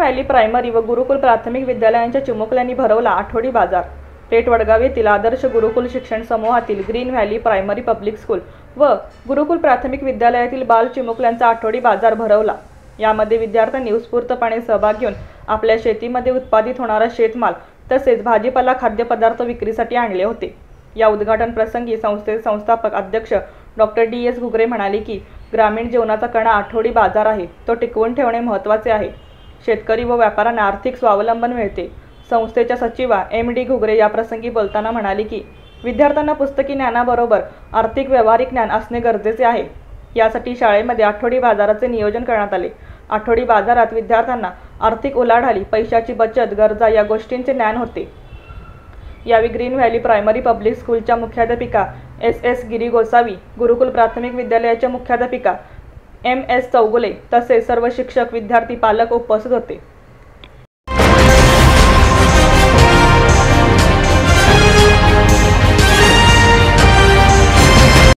Valley primary व गुरुकुल प्राथमिक विद्यालयांच्या चिमुकल्यांनी भरवला आठवडी बाजार। पेठ वडगाव येथील आदर्श गुरुकुल शिक्षण समूहातील green valley primary public school व गुरुकुल प्राथमिक विद्यालयातील बाल चिमुकल्यांचा आठवडी बाजार भरवला। यामध्ये विद्यार्थ्यांनी उत्स्फूर्तपणे सहभाग घेऊन आपल्या शेतीमध्ये उत्पादित होणारा शेतमाल तसेच भाजीपाला खाद्यपदार्थ विक्रीसाठी आणले होते। या उद्घाटन प्रसंगी संस्थेचे संस्थापक अध्यक्ष डॉक्टर DS घुगरे म्हणाले की ग्रामीण जीवनाचा कणा आठवडी बाजार आहे, तो टिकवून ठेवणे महत्त्वाचे आहे। शेतकरी व व्यापाऱ्यांना आर्थिक स्वावलंबन मिळते। संस्थेच्या सचिवा MD घुगरे या प्रसंगी बोलताना म्हणाले की विद्यार्थ्यांना पुस्तकी ज्ञानाबरोबर आर्थिक व्यावहारिक ज्ञान असणे गरजेचे आहे। यासाठी शाळेमध्ये आठवडी बाजाराचे नियोजन करण्यात आले। आठवडी बाजारात विद्यार्थ्यांना आर्थिक उलाढाली, पैशाची बचत, गरजा या गोष्टींचे ज्ञान होते। यावेळी ग्रीन व्हॅली प्रायमरी पब्लिक स्कूलच्या मुख्याध्यापिका SS गिरी गोसावी, गुरुकुल प्राथमिक विद्यालयाच्या मुख्याध्यापिका MS चौगुले तसेच सर्व शिक्षक, विद्यार्थी, पालक उपस्थित होते।